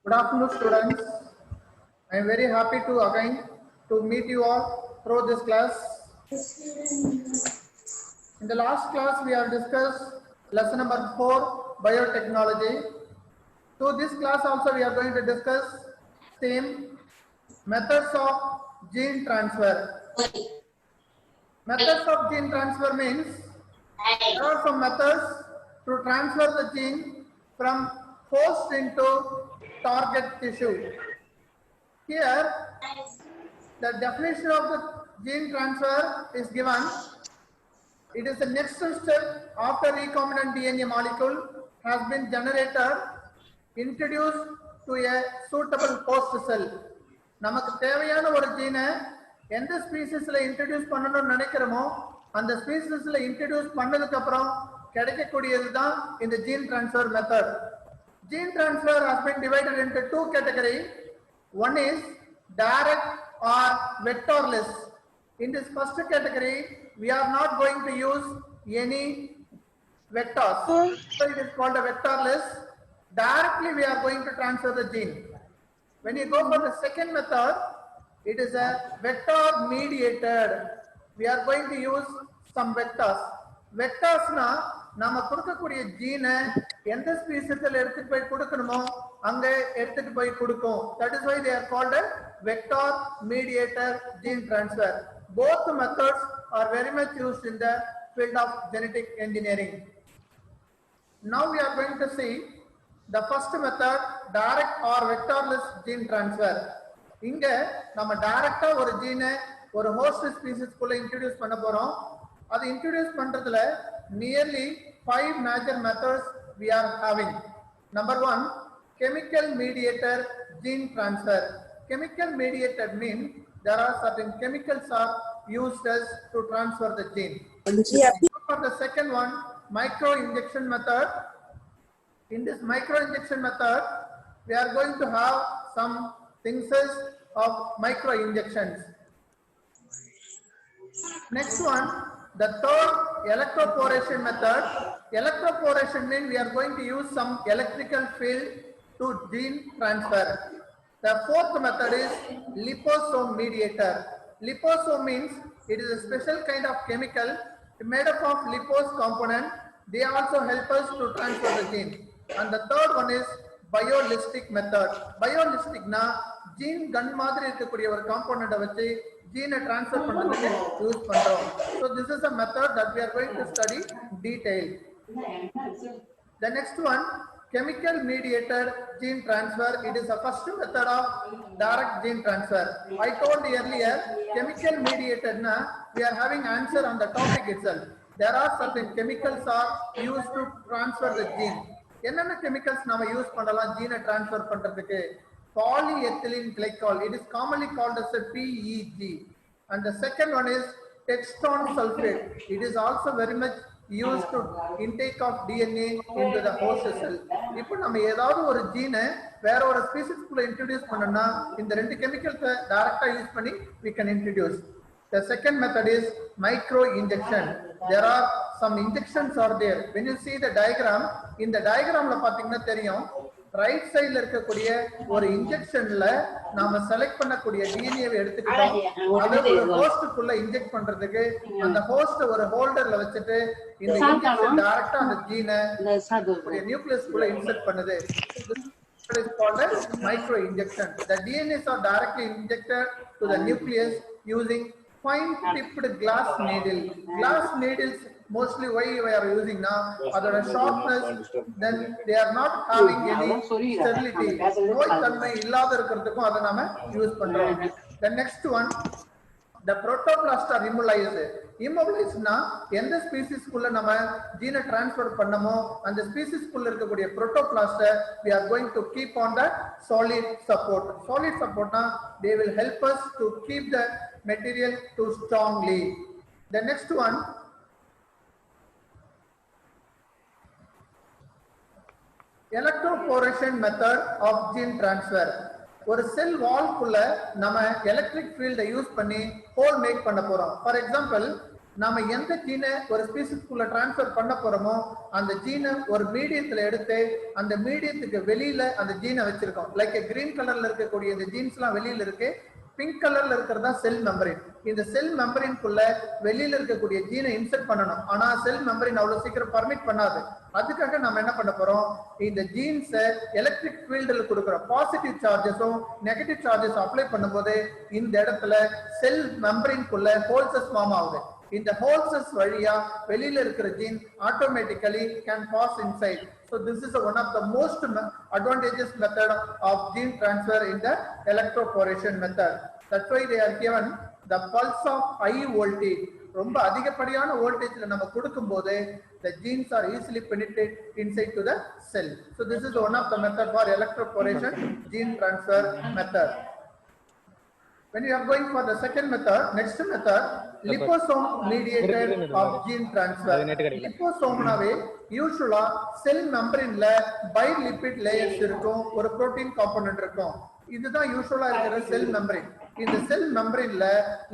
Good afternoon, students. I am very happy to again to meet you all through this class. In the last class, we have discussed lesson number 4, biotechnology. So this class also we are going to discuss same methods of gene transfer. Methods of gene transfer means there are some methods to transfer the gene from host into target tissue. Here, the definition of the gene transfer is given. It is the next step after recombinant DNA molecule has been generated, introduced to a suitable host cell. நமக்கு தேவையான ஒரு ஜீனை எந்த ஸ்பீசிஸ்ல introduce பண்ணணும்னு நினைக்கிறோமோ அந்த ஸ்பீசிஸ்ல introduce பண்ணதுக்கு அப்புறம் கிடைக்கக்கூடியது தான் இந்த gene transfer method. Gene transfer has been divided into two categories. One is direct or vectorless. In this first category, we are not going to use any vectors. So it is called a vectorless. Directly we are going to transfer the gene. When you go for the second method, it is a vector mediated. We are going to use some vectors. Vectors na நாம கொடுக்கக்கூடிய ஜீனை எந்த ஸ்பீசிஸ்ல எடுத்துட்டு போய் கொடுக்கணுமோ அங்க எடுத்துட்டு போய் கொடுக்கும். That is why they are called a vector mediated gene transfer. Both methods are very much used in the field of genetic engineering. Now we are going to see the first method, direct or vectorless gene transfer. இங்க நம்ம டைரக்டா ஒரு ஜீனை ஒரு host ஸ்பீசிஸ்க்குள்ள introduce பண்ண போறோம். அது introduce பண்றதுல nearly 5 major methods we are having. Number 1, chemical mediated gene transfer. Chemical mediated means there are certain chemicals are used as to transfer the gene. For the second one, micro injection method. In this micro injection method, we are going to have some things of micro injections. Next one, the third, electroporation method. Electroporation means we are going to use some electrical field to gene transfer. The fourth method is liposome mediator. Liposome means it is a special kind of chemical made up of lipose component. They also help us to transfer the gene. And the third one is biolistic method. Biolistic na gene gun மாதிரி இருக்கக்கூடிய ஒரு component வச்சு gene transfer பண்றதுக்கு use பண்றோம். So this is a method that we are going to study in detail. The next one, chemical mediated gene transfer. It is the first method of direct gene transfer. I told earlier, chemical mediated na we are having answer on the topic itself. There are certain chemicals are used to transfer the gene. என்னென்ன chemicals நாம use பண்ணலாம் gene transfer பண்றதுக்கு? Polyethylene glycol. It is commonly called as a PEG. And the second one is textone sulfate. It is also very much used to intake of DNA into the host cell. இப்போ நம்ம ஏதாவது ஒரு ஜீனை வேற ஒரு ஸ்பீசிஸ்க்குள்ள introduce பண்ணோம்னா இந்த ரெண்டு கெமிக்கல்ஸை டைரக்டா யூஸ் பண்ணி we can introduce. The second method is micro injection. There are some injections are there. When you see the diagram, in the diagramல பாத்தீங்கன்னா தெரியும் ரைட் சைடுல இருக்கக்கூடிய ஒரு இன்ஜெக்ஷன்ல நாம செலக்ட் பண்ணக்கூடிய டிஎன்ஏவை எடுத்துக்கிட்டோம். அதை ஒரு ஹோஸ்டுக்குள்ள இன்ஜெக்ட் பண்றதுக்கு அந்த ஹோஸ்ட் ஒரு ஹோல்டர்ல வச்சுட்டு இந்த இன்ஜெக்ஷன் டைரக்டா அந்த ஜீனை ஒரு நியூக்ளியஸ்க்குள்ள இன்செர்ட் பண்ணுது. It is called as micro injection. The DNAs are directly injected to the nucleus using fine tipped glass needle. Glass needles mostly why we are using now other sharpness, then they are not having any sterility. நோய் தன்மை இல்லாத இருக்கிறதுக்கும் அதை நாம use பண்றோம். The next one, the protoplast are immobilized. Immobilizedனா எந்த ஸ்பீசிஸ்க்குள்ள நம்ம ஜீனை transfer பண்ணமோ அந்த ஸ்பீசிஸ்க்குள்ள இருக்கக்கூடிய புரோட்டோபிளாஸ்ட we are going to keep on the solid support. Solid supportனா they will help us to keep the material too strongly. The next one, electroporation method of gene transfer. ஒரு செல் வால்க்குள்ள நம்ம electric ஃபீல்டை use பண்ணி whole make பண்ண போறோம். For example நாம எந்த ஜீனை ஒரு ஸ்பீசிஸ்க்குள்ள transfer பண்ண போறோமோ அந்த ஜீனை ஒரு மீடியத்துல எடுத்து அந்த மீடியத்துக்கு வெளியில அந்த ஜீனை வச்சிருக்கோம். லைக் கிரீன் கலர்ல இருக்கக்கூடிய இந்த ஜீன்ஸ் எல்லாம் வெளியில இருக்கு, பிங்க் கலர்ல இருக்கிறதா செல் மெம்பரின். இந்த செல் மெம்பரின்குள்ள வெளியில இருக்கக்கூடிய ஜீனை இன்சர்ட் பண்ணணும். ஆனா செல் மெம்பரின் அவ்வளவு சீக்கிரம் பர்மிட் பண்ணாது. அதுக்காக நம்ம என்ன பண்ண போறோம், இந்த ஜீன்ஸை எலக்ட்ரிக் ஃபீல்டுல கொடுக்குறோம். பாசிட்டிவ் சார்ஜஸும் நெகட்டிவ் சார்ஜஸ் அப்ளை பண்ணும்போது இந்த இடத்துல செல் மெம்பரின்குள்ள ஹோல்சஸ் ஃபார்ம் ஆகுது. இந்த ஹோல்சஸ் வழியா வெளியில இருக்கிற gene automatically can pass inside. So this is one of the most advantageous method of gene transfer in the electroporation method. That's why they are given the pulse of high voltage. ரொம்ப அதிகப்படியான வோல்டேஜ்ல நம்ம கொடுக்கும்போது the genes are easily penetrate inside to the cell. So this is one of the method for electroporation gene transfer method. When you are going for the second method, next method, liposome mediated of gene transfer. Liposome nave usually cell membrane la bilipid layers irukum, ஒரு protein component irukum. இதுதான் யூசுவலா இருக்கிற செல் மெம்பரின். இந்த செல் மெம்பரின்ல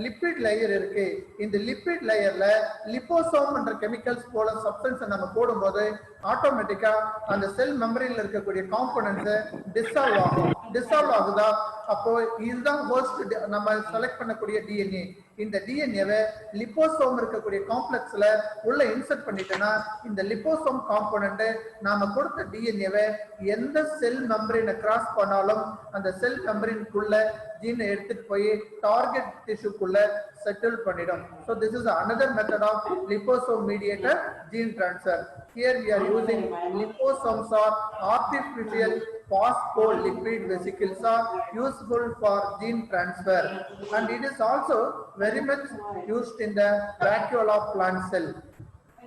lipid layer இருக்கு. இந்த lipid லேயர்ல liposome என்ற chemicals போல substance நம்ம போடும்போது ஆட்டோமேட்டிக்கா அந்த செல் மெம்பரின்ல இருக்கக்கூடிய காம்போனன்ட்ஸ் டிசால்வ் ஆகும். டிசால்வ் ஆகுதா, அப்போ இதுதான் ஹோஸ்ட் நம்ம செலக்ட் பண்ணக்கூடிய டிஎன்ஏ. இந்த டிஎன்ஏவை லிபோசோம் இருக்கக்கூடிய காம்ப்ளெக்ஸ்ல உள்ள இன்சர்ட் பண்ணிட்டேன்னா இந்த லிபோசோம் காம்போனன்ட் நாம கொடுத்த டிஎன்ஏவை எந்த செல் மெம்பரினை கிராஸ் பண்ணாலும் அந்த செல் மெம்பரின்குள்ள ஜீனை எடுத்துட்டு போய் டார்கெட் டிஷ்யூக்குள்ள செட்டில் பண்ணிடும். So this is another method of liposome mediated gene transfer. Here we are using liposomes or artificial phospholipid vesicles are useful for gene transfer, and it is also very much used in the vacuole of plant cell.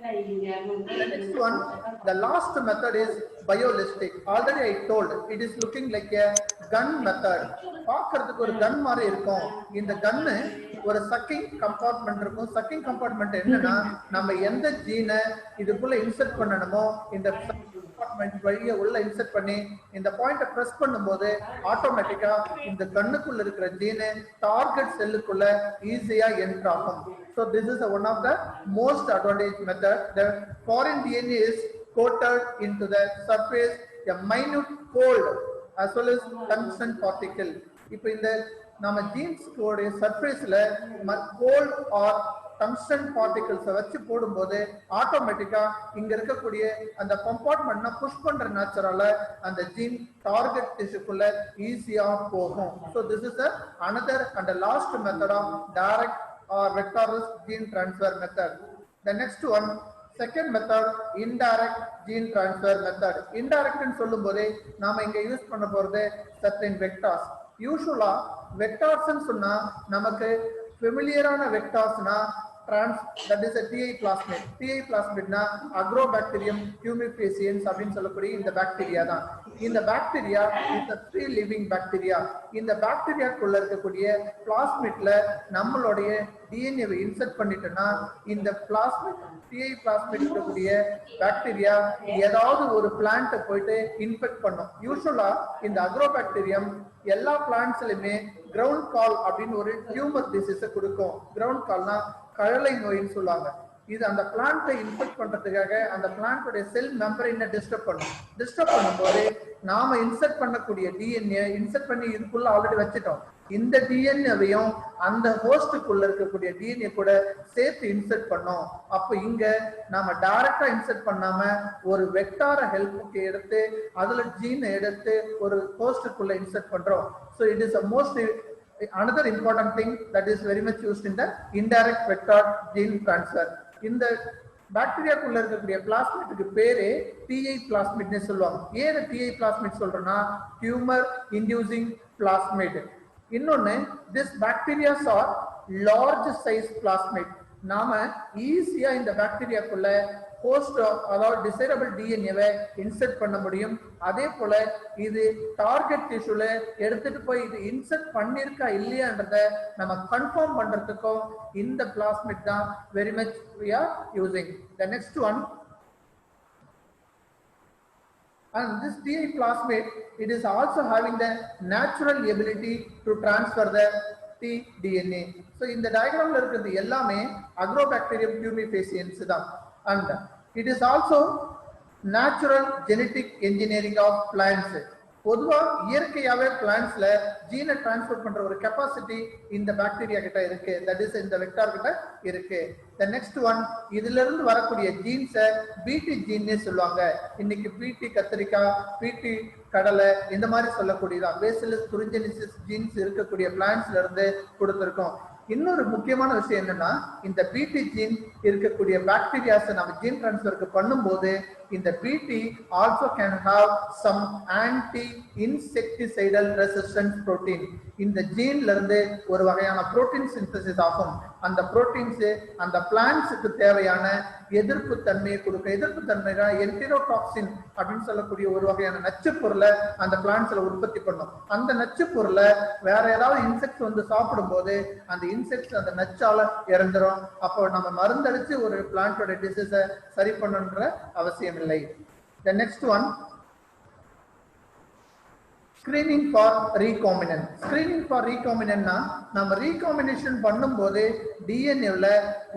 The next one, the last method is biolistic. Already I told it is looking like a gun method. பார்க்கிறதுக்கு ஒரு கன் மாதிரி இருக்கும். இந்த கன்னு ஒரு sucking compartment இருக்கும். Sucking compartment என்னன்னா நம்ம எந்த ஜீனை இதுக்குள்ள இன்சர்ட் பண்ணணுமோ இந்த கம்பார்ட்மெண்ட் வழியா உள்ள இன்சர்ட் பண்ணி இந்த பாயிண்ட பிரஸ் பண்ணும்போது ஆட்டோமேட்டிக்கா இந்த கண்ணுக்குள்ள இருக்கிற ஜீனை டார்கெட் செல்லுக்குள்ள ஈஸியா என்டர் ஆகும். So this is one of the most advantage method. The foreign DNA is coated into the surface a minute fold as well as tungsten particle. இப்போ இந்த நம்ம ஜீன்ஸ் கோடைய சர்ஃபேஸ்ல கோல்ட் ஆர் டங்ஸ்டன் பார்ட்டிகல்ஸ் வச்சு போடும்போது ஆட்டோமேட்டிக்கா இங்க இருக்கக்கூடிய அந்த கம்பார்ட்மெண்ட்னா புஷ் பண்ற நேச்சரால அந்த ஜீன் டார்கெட் டிஷ்யூக்குள்ள ஈஸியா போகும். So this is another and the last method of direct or vectorless gene transfer method. The next one, second method, indirect gene transfer method. Indirect ன்னு சொல்லும்போது நாம இங்க யூஸ் பண்ண போறது certain vectors. யூசுவலா வெக்டார்ஸ் சொன்னா நமக்கு ஃபெமிலியரான வெக்டார்ஸ்னா that is a TI plasmid. TI plasmid na Agrobacterium tumefaciens அப்படினு சொல்லக்கூடிய இந்த பாக்டீரியா தான். இந்த bacteria is a free living bacteria. இந்த பாக்டீரியாக்குள்ள இருக்கக்கூடிய பிளாஸ்மிட்ல நம்மளுடைய DNA வை இன்சர்ட் பண்ணிட்டோம்னா இந்த பிளாஸ்மிட் TI plasmid இருக்கக்கூடிய பாக்டீரியா ஏதாவது ஒரு பிளான்ட்டை போயிட்டு இன்ஃபெக்ட் பண்ணும். யூசுவலா இந்த அக்ரோபாக்டீரியம் எல்லா பிளான்ட்ஸ்லயுமே கிரவுண்ட் கால் அப்படின்னு ஒரு டியூமர் டிசீஸை கொடுக்கும். கிரவுண்ட் கால்னா கழலை நோயின்னு சொல்லுவாங்க. இது அந்த பிளான்ட்டை இன்ஃபெக்ட் பண்றதுக்காக அந்த பிளான்ட்டோட செல் மெம்பரைனை டிஸ்டர்ப் பண்ணும். டிஸ்டர்ப் பண்ணும்போது நாம இன்சர்ட் பண்ணக்கூடிய டிஎன்ஏ இன்சர்ட் பண்ணி இதுக்குள்ள ஆல்ரெடி வச்சுட்டோம். இந்த டிஎன்ஏவையும் அந்த ஹோஸ்டுக்குள்ள இருக்கக்கூடிய டிஎன்ஏ கூட சேர்த்து இன்சர்ட் பண்ணோம். அப்ப இங்க நாம டைரக்டா இன்சர்ட் பண்ணாம ஒரு வெக்டார ஹெல்ப்புக்கு எடுத்து அதுல ஜீனை எடுத்து ஒரு ஹோஸ்டுக்குள்ள இன்சர்ட் பண்றோம். So it is a most another important thing that is very much used in the indirect vector gene transfer. இந்த பாக்டீரியாக்குள்ள இருக்கக்கூடிய பிளாஸ்மிட்க்கு பேரே TI plasmid னு சொல்லுவாங்க. ஏன் TI plasmid சொல்றேன்னா டியூமர் இன்டியூசிங் பிளாஸ்மிட். இன்னொன்னு this bacteria are large size plasmid. நாம ஈஸியா இந்த பாக்டீரியாக்குள்ள போஸ்ட் அதாவது டிசைரபிள் டிஎன்ஏவை இன்சர்ட் பண்ண முடியும். அதே போல இது டார்கெட் டிஷ்யூல எடுத்துட்டு போய் இது இன்சர்ட் பண்ணிருக்கா இல்லையான்றத நம்ம கன்ஃபார்ம் பண்றதுக்கும் இந்த பிளாஸ்மிட் தான் very much we are using. The next one, and this TI plasmid, it is also having the natural ability to transfer the tDNA. So in the diagram இருக்கிறது எல்லாமே Agrobacterium tumefaciens தான். And it is also natural genetic engineering of plants. பொதுவா இயற்கையாவே பிளான்ட்ஸ்ல ஜீனை transfer பண்ற ஒரு capacity இந்த bacteria கிட்ட இருக்கு, தட் இஸ் இந்த வெக்டார் கிட்ட இருக்கு. தி நெக்ஸ்ட் ஒன், இதுல இருந்து வரக்கூடிய ஜீன்ஸை பிடி ஜீன்னே சொல்லுவாங்க. இன்னைக்கு பிடி கத்திரிக்காய், பிடி கடலை இந்த மாதிரி சொல்லக்கூடியதா பேசிலஸ் துரிஞ்செனிசிஸ் ஜீன்ஸ் இருக்கக்கூடிய பிளான்ட்ஸ்ல இருந்து கொடுத்திருக்கோம். இன்னொரு முக்கியமான விஷயம் என்னன்னா, இந்த பிடி ஜீன் இருக்கக்கூடிய பாக்டீரியாஸை நம்ம ஜீன் டிரான்ஸ்ஃபருக்கு பண்ணும்போது இந்த BT also can have some anti insecticidal resistant protein. இந்த ஜீன்ல இருந்து ஒரு வகையான புரோட்டீன் சிந்தசிஸ் ஆகும். அந்த புரோட்டீன்ஸ் அந்த பிளான்ட்ஸுக்கு தேவையான எதிர்ப்பு தன்மையை கொடுக்கும். எதிர்ப்பு தன்மைனா என்டிரோடாக்சின் அப்படின்னு சொல்லக்கூடிய ஒரு வகையான நச்சு பொருளை அந்த பிளான்ட்ஸ்ல உற்பத்தி பண்ணும். அந்த நச்சு பொருளை வேற ஏதாவது இன்செக்ட்ஸ் வந்து சாப்பிடும் போது அந்த இன்செக்ட்ஸ் அந்த நச்சால இறந்துரும். அப்போ நம்ம மருந்தடிச்சு ஒரு பிளான்டோட டிசீஸை சரி பண்ணணுன்ற அவசியம் இல்லை. The next one, screening for recombinant. Screening for recombinant na நம்ம recombination பண்ணும்போது டிஎன்ஏல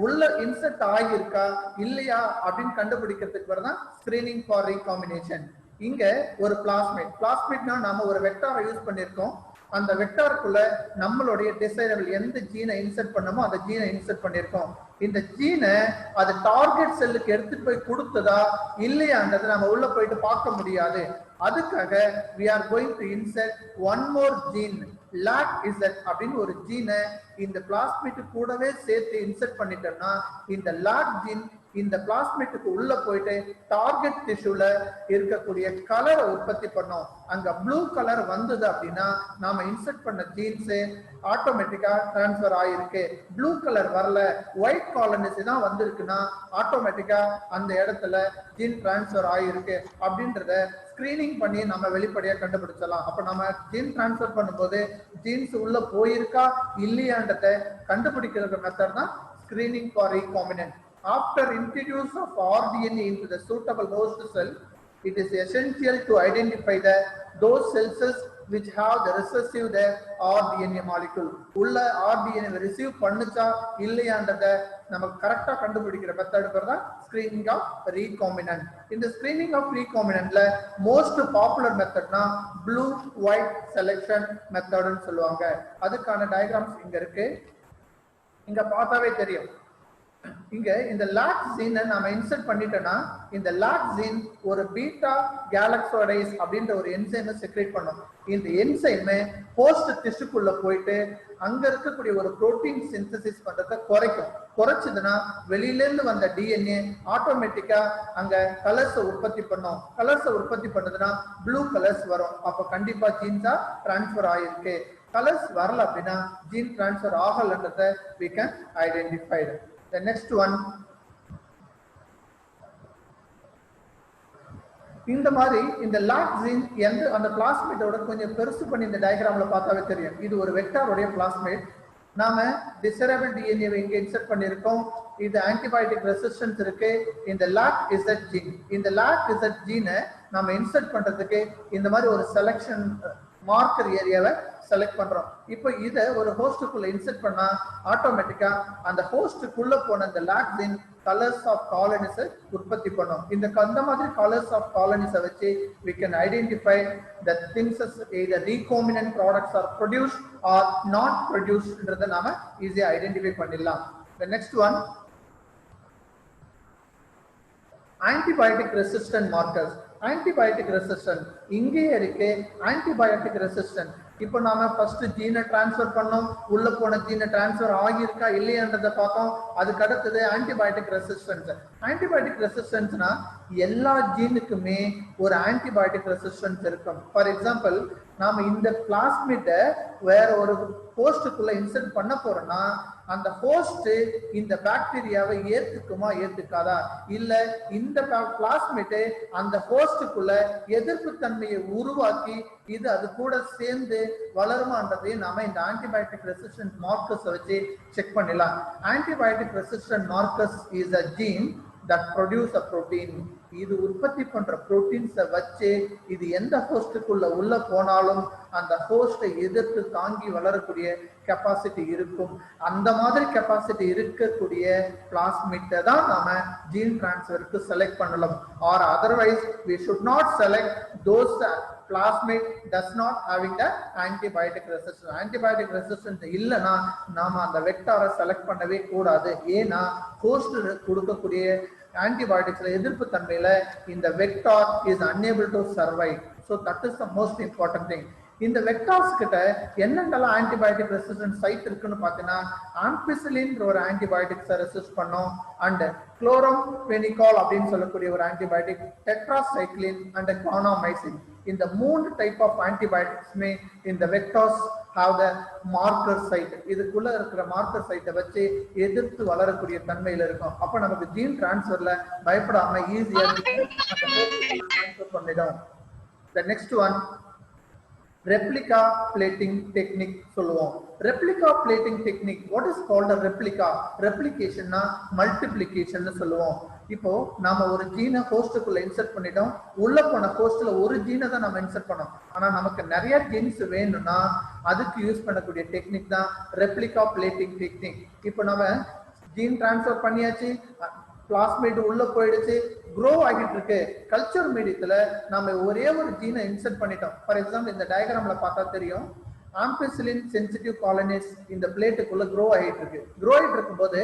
உள்ள இன்செர்ட் ஆகியிருக்கா இல்லையா அப்படின்னு கண்டுபிடிக்கிறதுக்கு வரதான் screening for recombination. இங்க ஒரு பிளாஸ்மிட்னா நாம ஒரு வெக்டாரை யூஸ் பண்ணிருக்கோம். அந்த வெக்டாருக்குள்ள நம்மளுடைய டிசைரபிள் எந்த ஜீனை இன்செர்ட் பண்ணமோ அந்த ஜீனை இன்செர்ட் பண்ணிருக்கோம். இந்த ஜீனை அது டார்கெட் செல்லுக்கு எடுத்துட்டு போய் கொடுத்ததா இல்லையான்றது நம்ம உள்ள போயிட்டு பார்க்க முடியாது. அதுக்காக we are going to insert one more gene, LAC-Z அப்படின்னு ஒரு ஜீனை இந்த பிளாஸ்மிட் கூடவே சேர்த்து இன்செர்ட் பண்ணிட்டோம்னா இந்த லாக் ஜீன் இந்த பிளாஸ்மிட்டுக்கு உள்ள போயிட்டு டார்கெட் டிஷ்யூல இருக்கக்கூடிய கலரை உற்பத்தி பண்ணோம். அங்க ப்ளூ கலர் வந்தது அப்படின்னா நாம இன்செர்ட் பண்ண ஜீன்ஸ் ஆட்டோமேட்டிக்கா டிரான்ஸ்ஃபர் ஆயிருக்கு. ப்ளூ கலர் வரல, ஒயிட் காலனிஸ் தான் வந்திருக்குன்னா ஆட்டோமேட்டிக்கா அந்த இடத்துல ஜீன் டிரான்ஸ்ஃபர் ஆயிருக்கு அப்படின்றத ஸ்கிரீனிங் பண்ணி நம்ம வெளிப்படையா கண்டுபிடிச்சலாம். அப்ப நம்ம ஜீன் டிரான்ஸ்ஃபர் பண்ணும்போது ஜீன்ஸ் உள்ள போயிருக்கா இல்லையான்றத கண்டுபிடிக்கிற மெத்தட் தான் screening for recombinant. After introduction of rDNA into the suitable host cell, it is essential to identify those cells which have the recessive the rDNA molecule. உள்ள rDNA receive பண்ணுச்சா இல்லையான்றத நமக்கு கரெக்டா கண்டுபிடிக்கிற மெத்தட் பேர் தான் ஸ்கிரீனிங் ஆஃப் ரீகாம்பினன்ட். இந்த screening of ரீகாம்பினன்ட்ல மோஸ்ட் பாப்புலர் மெத்தட்னா ப்ளூ ஒயிட் செலக்ஷன் மெத்தட்னு சொல்லுவாங்க. அதுக்கான டயகிராம்ஸ் இங்க இருக்கு, இங்க பார்த்தாவே தெரியும். இங்க இந்த லாக் ஜீனை நாம இன்செர்ட் பண்ணிட்டோம்னா இந்த லாக் ஜீன் ஒரு பீட்டா கேலக்சோடைஸ் அப்படின்ற ஒரு என்சைமை செக்ரேட் பண்ணும். இந்த என்சைமை போஸ்ட் டிஷ்யூக்குள்ள போயிட்டு அங்க இருக்கக்கூடிய ஒரு புரோட்டீன் சிந்தசிஸ் பண்றதை குறைச்சதுன்னா வெளியில இருந்து வந்த டிஎன்ஏ ஆட்டோமேட்டிக்கா அங்க கலர்ஸ் உற்பத்தி பண்ணும். கலர்ஸ் உற்பத்தி பண்ணதுன்னா ப்ளூ கலர்ஸ் வரும். அப்ப கண்டிப்பா ஜீன்ஸா டிரான்ஸ்பர் ஆயிருக்கு. கலர்ஸ் வரல அப்படின்னா ஜீன் டிரான்ஸ்பர் ஆகலன்றதை we can identify. The next one, இந்த மாதிரி இந்த லாக் ஜீன் எந்த அந்த பிளாஸ்மிட்டோட கொஞ்சம் பெருசு பண்ணி இந்த டயகிராம்ல பார்த்தாவே தெரியும். இது ஒரு வெக்டாரோடைய பிளாஸ்மிட். நாம டிசரபிள் டிஎன்ஏவை இங்க இன்செர்ட் பண்ணிருக்கோம். இது ஆன்டிபயோட்டிக் ரெசிஸ்டன்ஸ் இருக்கு. இந்த LAC-Z ஜீன், இந்த LAC-Z ஜீனை நாம இன்செர்ட் பண்றதுக்கு இந்த மாதிரி ஒரு செலக்ஷன் மார்க்கர் ஏரியாவை செலக்ட் பண்றோம். இப்போ இதை ஒரு ஹோஸ்டுக்குள்ள இன்செர்ட் பண்ணா ஆட்டோமேட்டிக்கா அந்த ஹோஸ்டுக்குள்ள போன இந்த லாக் ஜீன் கலர்ஸ் ஆஃப் காலனிஸை உற்பத்தி பண்ணும். அந்த மாதிரி கலர்ஸ் ஆஃப் காலனிஸை வச்சு we can identify the things as either recombinant products are produced or not producedன்றதை நாம ஈஸியா ஐடென்டிஃபை பண்ணிடலாம். The next one, antibiotic resistant markers. Antibiotic resistant இங்கே இருக்கு. ஆன்டிபயோட்டிக் ரெசிஸ்டன்ட் இப்போ நாம ஃபர்ஸ்ட் ஜீனை டிரான்ஸ்ஃபர் பண்ணோம், உள்ள போன ஜீனை டிரான்ஸ்ஃபர் ஆகியிருக்கா இல்லையான்றதை பார்த்தோம். அதுக்கு அடுத்தது ஆன்டிபயோட்டிக் ரெசிஸ்டன்ஸ். ஆன்டிபயோட்டிக் ரெசிஸ்டன்ஸ்னா எல்லா ஜீனுக்குமே ஒரு ஆன்டிபயோட்டிக் ரெசிஸ்டன்ஸ் இருக்கும். ஃபார் எக்ஸாம்பிள் நாம இந்த பிளாஸ்மிட்டை வேற ஒரு ஹோஸ்டுக்குள்ள இன்செர்ட் பண்ண போறோம்னா அந்த ஹோஸ்ட் இந்த பாக்டீரியாவை ஏத்துக்குமா ஏத்துக்காதா, இல்ல இந்த பிளாஸ்மிட் அந்த ஹோஸ்டுக்குள்ள எதிர்ப்பு தன்மையை உருவாக்கி இது அது கூட சேர்ந்து வளருமான்றதை நாம இந்த ஆன்டிபயோட்டிக் ரெசிஸ்டன்ட் மார்க்கர்ஸ் வச்சு செக் பண்ணலாம். Antibiotic resistant markers is a gene that produce a protein. இது உற்பத்தி பண்ற புரோட்டீன்ஸை வச்சு இது எந்த ஹோஸ்டுக்குள்ள உள்ள போனாலும் அந்த ஹோஸ்டை எதிர்த்து தாங்கி வளரக்கூடிய கெப்பாசிட்டி இருக்கும். அந்த மாதிரி கெப்பாசிட்டி இருக்கக்கூடிய பிளாஸ்மிட்டை தான் நாம ஜீன் டிரான்ஸ்ஃபருக்கு செலக்ட் பண்ணலாம். Or otherwise we should not select those plasmid does not having the antibiotic resistance. Antibiotic resistance இல்லனா நாம அந்த வெக்டாரை செலக்ட் பண்ணவே கூடாது. ஏன்னா ஹோஸ்ட் கொடுக்கக்கூடிய ஆன்டிபயோட்டிக்ஸ்ல எதிர்ப்பு தன்மையில இந்த vector is unable to survive. So that is the most important thing. இந்த வெக்டார்ஸ் கிட்ட என்னென்னலாம் ஆன்டிபயோட்டிக் ரெசிஸ்டன்ட் சைட் இருக்குன்னு பார்த்தீங்கன்னா ஆம்பிசிலின் ஒரு ஆன்டிபயோட்டிக்ஸை ரெசிஸ்ட் பண்ணும், அண்ட் குளோரம்பெனிகால் அப்படின்னு சொல்லக்கூடிய ஒரு ஆன்டிபயோட்டிக், டெட்ராசைக்ளின் அண்ட் கானாமைசின். இந்த 3 டைப் ஆஃப் ஆன்டிபயோட்டிக்ஸ்மே இந்த vectors have the marker site. இதுக்குள்ள இருக்கிற மார்க்கர் சைட்டை வச்சு எதிர்த்து வளரக்கூடிய தன்மையில இருக்கும். அப்ப நமக்கு ஜீன் டிரான்ஸ்ஃபர்ல பயப்படாம ஈஸியா டிரான்ஸ்ஃபர் பண்ணிடும். The next one, replica plating technique சொல்லுவோம். replica plating technique, what is called a replica? replication னா multiplication னு சொல்லுவோம். இப்போ நாம ஒரு ஜீனை ஹோஸ்டுக்குள்ள இன்சர்ட் பண்ணிட்டோம், உள்ள போன ஹோஸ்ட்ல ஒரு ஜீனை தான் நம்ம இன்சர்ட் பண்ணோம். ஆனா நமக்கு நிறைய ஜீன்ஸ் வேணும்னா அதுக்கு யூஸ் பண்ணக்கூடிய டெக்னிக் தான் replica plating technique. இப்போ நம்ம ஜீன் டிரான்ஸ்ஃபர் பண்ணியாச்சு, பிளாஸ்மிட் உள்ள போயிடுச்சு, க்ரோ ஆகிட்டு இருக்கு. கல்ச்சர் மீடியத்துல நம்ம ஒரே ஒரு ஜீனை இன்சர்ட் பண்ணிட்டோம். ஃபார் எக்ஸாம்பிள் இந்த டயக்ராம்ல பார்த்தா தெரியும், ஆம்பிசிலின் சென்சிட்டிவ் காலனிஸ் இந்த பிளேட்டுக்குள்ள க்ரோ ஆகிட்டு இருக்கு. க்ரோ ஆகிட்டு இருக்கும்போது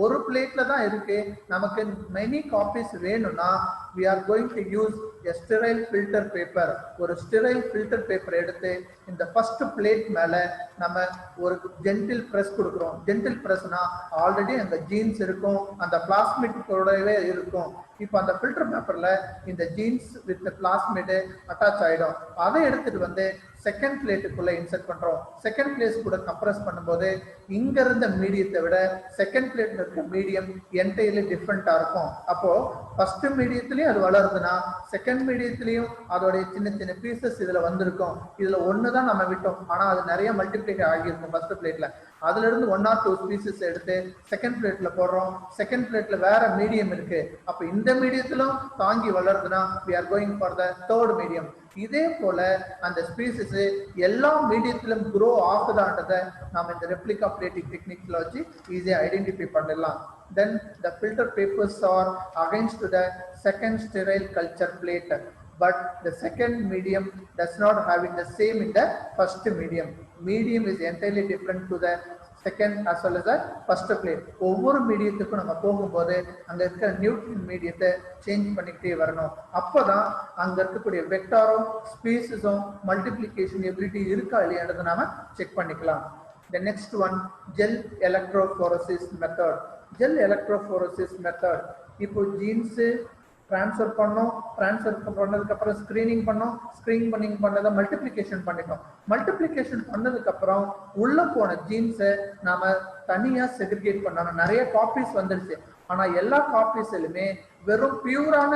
ஒரு பிளேட்ல தான் இருக்கு, நமக்கு மெனி காப்பீஸ் வேணும்னா we are going to use a sterile filter paper. ஒரு ஸ்டெரைல் ஃபில்டர் பேப்பர் எடுத்து இந்த ஃபர்ஸ்ட் பிளேட் மேல நம்ம ஒரு ஜென்டில் பிரஸ் கொடுக்குறோம். ஜென்டில் பிரஸ்னா ஆல்ரெடி அங்க ஜீன்ஸ் இருக்கும், அந்த பிளாஸ்மிட் கூடவே இருக்கும். இப்போ அந்த ஃபில்டர் பேப்பர்ல இந்த ஜீன்ஸ் வித் பிளாஸ்மிட் அட்டாச் ஆயிடும். அதை எடுத்துட்டு வந்து செகண்ட் பிளேட்டுக்குள்ள இன்சர்ட் பண்றோம். செகண்ட் பிளேஸ் கூட கம்ப்ரஸ் பண்ணும்போது இங்க இருந்த மீடியத்தை விட செகண்ட் பிளேட்ல இருக்க மீடியம் என்டையர்லி டிஃப்ரெண்டா இருக்கும். அப்போ ஃபர்ஸ்ட் மீடியத்திலயும் அது வளருதுன்னா செகண்ட் மீடியத்திலயும் அதோடைய சின்ன சின்ன பீசஸ் இதுல வந்திருக்கும். இதுல ஒண்ணுதான் நம்ம விட்டோம், ஆனா அது நிறைய மல்டிப்ளிகை ஆகியிருக்கும் ஃபர்ஸ்ட் பிளேட்ல. அதுல இருந்து 1 or 2 பீசஸ் எடுத்து செகண்ட் பிளேட்ல போடுறோம். செகண்ட் பிளேட்ல வேற மீடியம் இருக்கு, அப்ப இந்த மீடியத்திலும் தாங்கி வளருதுன்னா we are going for the third medium. இதே போல அந்த ஸ்பீசிஸ் எல்லா மீடியத்திலும் க்ரோ ஆகுதான்றதை நாம இந்த ரெப்ளிகா பிளேட்டிங் டெக்னிக்ல வச்சு ஈஸியா ஐடென்டிஃபை பண்ணிடலாம். Then the filter papers are against to the second sterile culture plate, but the second medium does not having the same in the first medium. Medium is entirely different to the second as well as the first plate. ஒவ்வொரு மீடியத்துக்கும் நம்ம போகும்போது அங்க இருக்கிற நியூட்ரியன் மீடியத்தை change பண்ணிக்கிட்டே வரணும். அப்போதான் அங்க இருக்கக்கூடிய வெக்டாரும் ஸ்பீசிஸும் மல்டிப்ளிகேஷன் எபிலிட்டி இருக்கா இல்லையான்றதை நாம செக் பண்ணிக்கலாம். The next one, gel electrophoresis method. gel electrophoresis method, இப்போ ஜீன்ஸ் ட்ரான்ஸ்ஃபர் பண்ணோம், ட்ரான்ஸ்ஃபர் பண்ணதுக்கு அப்புறம் ஸ்கிரீனிங் பண்ணோம், ஸ்கிரீனிங் பண்ணதை மல்டிப்ளிகேஷன் பண்ணிட்டோம். மல்டிப்ளிகேஷன் பண்ணதுக்கு அப்புறம் உள்ள போன ஜீன்ஸை நாம தனியா செக்ரிகேட் பண்ணணும். நிறைய காப்பீஸ் வந்துருச்சு, ஆனா எல்லா காப்பீஸ்லுமே வெறும் பியூரான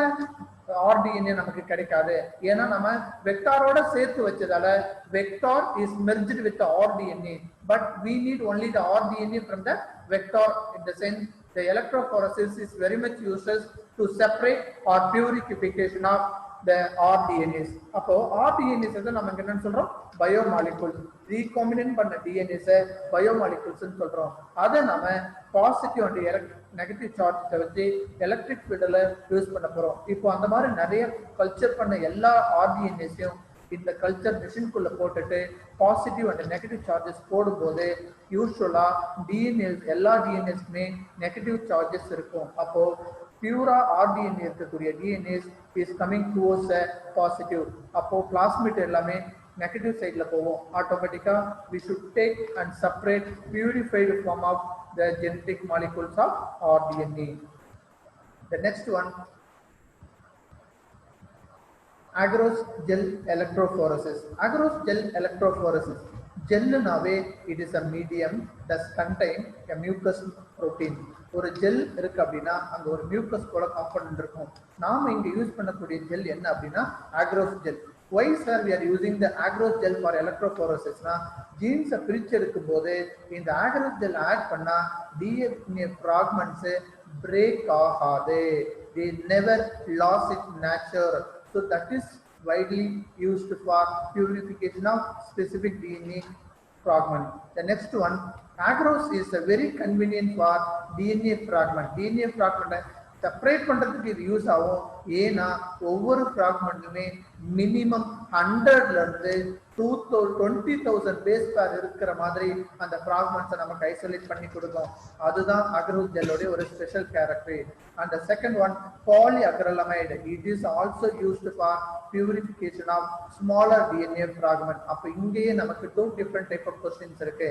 RDNA நமக்கு கிடைக்காது. ஏன்னா நம்ம வெக்டாரோட சேர்த்து வச்சதால vector is merged with RDNA, but we need only the RDNA from the vector. In the sense, the electrophoresis is very much useless to separate or purification of the RDNAs. அப்போ RDNAs நம்ம என்னன்னு சொல்றோம், biomolecules. Recombinant பண்ண DNAs biomolecules சொல்றோம். அதை நம்ம positive and negative charge வச்சு electric ஃபீல்ட்ல யூஸ் பண்ண போறோம். இப்போ அந்த மாதிரி நிறைய கல்ச்சர் பண்ண எல்லா RDNAஸையும் இந்த கல்ச்சர் மிஷின்குள்ள போட்டுட்டு பாசிட்டிவ் அண்ட் நெகட்டிவ் சார்ஜஸ் போடும்போது யூஸ்வலா டிஎன்ஏஸ் எல்லா டிஎன்ஏஸ்க்குமே நெகட்டிவ் சார்ஜஸ் இருக்கும். அப்போ பியூரா RDNA இருக்கக்கூடிய DNAs is coming towards positive. அப்போ பிளாஸ்மிட் எல்லாமே நெகட்டிவ் சைட்ல போவோம். ஆட்டோமேட்டிக்கா we should take and separate purified form of the genetic molecules of RDNA. The next one, agarose gel electrophoresis. Agarose gel electrophoresis. Gel nave, it is a medium that contain a mucus protein. ஒரு gel இருக்கு அப்படின்னா அங்க ஒரு mucus போல component இருக்கும். நாம இங்க use பண்ணக்கூடிய ஜெல் என்ன அப்படின்னா agarose gel. Why sir we are using the agarose gel for electrophoresis? Na genes பிரிச்சு எடுக்கும்போது இந்த agarose gel ஆட் பண்ணா DNA fragments பிரேக் ஆகாது. they never lost its nature. So that is widely used for purification of specific DNA fragment. The next one, agarose is a very convenient for DNA fragment. DNA fragment separate பண்றதுக்கு இது use ஆகும். ஏன்னா ஒவ்வொரு ஃப்ராக்மெண்ட்டுமே minimum 100ல இருந்து 20,000 base பேர் இருக்கிற மாதிரி அந்த ஃப்ராக்மெண்ட்ஸை நமக்கு ஐசோலேட் பண்ணி கொடுக்கும். அதுதான் அகரோஸ் ஜெல்லோடைய ஒரு special character. And second one, polyacrylamide. It is also used for purification of smaller DNA fragment. அப்ப இங்கேயே நமக்கு 2 different type of questions இருக்கு.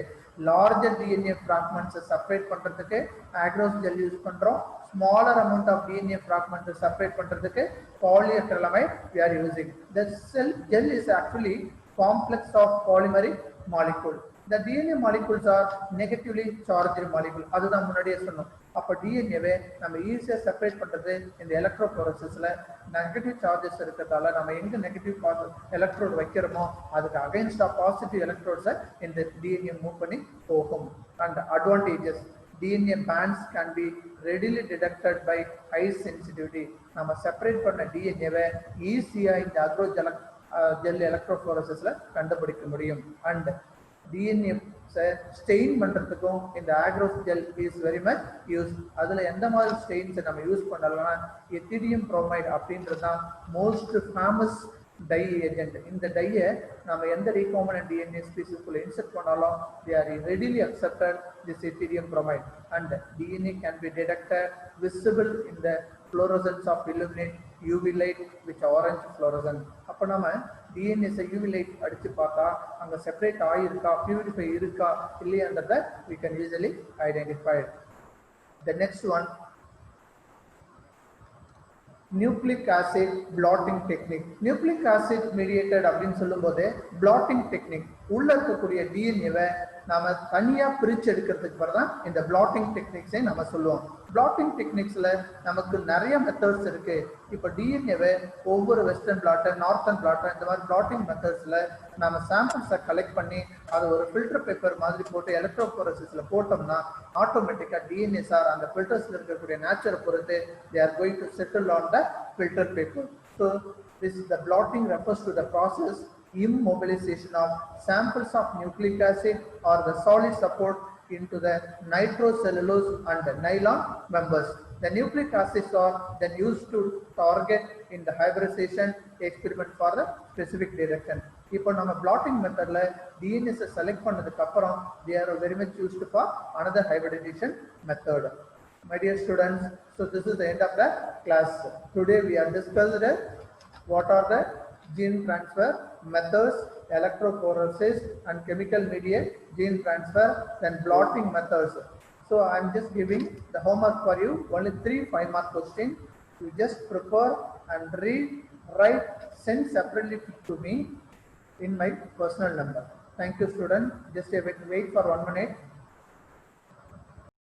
larger DNA fragments செப்பரேட் பண்றதுக்கு அகரோஸ் ஜெல் யூஸ் பண்றோம். smaller amount of DNA fragments separate பண்றதுக்கு polyacrylamide we are using. The cell gel is actually complex of polymeric molecule. The DNA molecules are negatively charged molecule. அதுதான் முன்னாடியே சொன்னோம். அப்ப டிஎன்ஏவை நம்ம ஈஸியா separate பண்றது இந்த எலக்ட்ரோபோரசிஸ்ல நெகட்டிவ் சார்ஜஸ் இருக்கிறதால நம்ம எங்க நெகட்டிவ் எலக்ட்ரோட் வைக்கிறோமோ அதுக்கு அகைன்ஸ்டா பாசிட்டிவ் எலக்ட்ரோட்ஸை இந்த டிஎன்ஏ மூவ் பண்ணி போகும். And advantages, DNA bands can be readily detected by high sensitivity. நம்ம செப்பரேட் பண்ண டிஎன்ஏவை ஈஸியா இந்த அக்ரோஜெல் ஜெல் எலக்ட்ரோபோரசிஸ்ல கண்டுபிடிக்க முடியும். அண்ட் டிஎன்ஏ ஸ்டெயின் பண்றதுக்கும் இந்த across gel is very much use. அதுல எந்த மாதிரி ஸ்டெயின்ஸை நம்ம யூஸ் பண்ணலாம்னா எத்திடியம் புரோமைடு அப்படின்றது தான் மோஸ்ட் ஃபேமஸ் டை ஏஜென்ட். இந்த டையை நம்ம எந்த ரீகாம்பினன்ட் டிஎன்ஏ ஸ்பீசிஸ்குள்ள இன்செர்ட் பண்ணாலும் they are readily accepted this ethereum bromide, and DNA can be detected visible in the fluorescence of illuminate UV light which orange fluorescent. அப்ப நம்ம DNA UV light அடிச்சு பார்த்தா அங்க separate ஆயிருக்கா, பியூரிஃபை இருக்கா இல்லையான்றத we can easily identify. The next one, nucleic acid blotting technique. Nucleic acid mediated அப்படின்னு சொல்லும் போது பிளாட்டிங் டெக்னிக் உள்ள இருக்கக்கூடிய டிஎன்ஏவை நாம தனியா பிரிச்சு எடுக்கிறதுக்கு பிறகுதான் இந்த பிளாட்டிங் டெக்னிக்ஸை நம்ம சொல்லுவோம். பிளாட்டிங் டெக்னிக்ஸ்ல நமக்கு நிறைய மெத்தட்ஸ் இருக்கு. இப்ப டிஎன்ஏவை ஒவ்வொரு வெஸ்டர்ன் பிளாட்டர், நார்த்தன் பிளாட்டர், இந்த மாதிரி பிளாட்டிங் மெத்தட்ஸ்ல நம்ம சாம்பிள்ஸை கலெக்ட் பண்ணி அதை ஒரு ஃபில்டர் பேப்பர் மாதிரி போட்டு எலக்ட்ரோபோரசிஸ்ல போட்டோம்னா ஆட்டோமேட்டிக்கா டிஎன்ஏ சார் அந்த ஃபில்டர்ஸ்ல இருக்கக்கூடிய நேச்சரை பொறுத்து they are going to settle on the filter paper. So this is the blotting refers to the process immobilization of samples of nucleic acid or the solid support into the nitrocellulose and the nylon members. The nucleic acids are then used to target in the hybridization experiment for the specific direction. இப்போ நம்ம blotting methodல DNA select பண்ணதுக்கு அப்புறம் they are very much used for another hybridization method. My dear students, so this is the end of the class. Today we have discussed what are the gene transfer methods, electrophoresis and chemical mediate gene transfer, then blotting methods. So I am just giving the homework for you, only 3 5-mark questions. You just prepare and read, write, send separately to me in my personal number. Thank you, student. Just wait for 1 minute.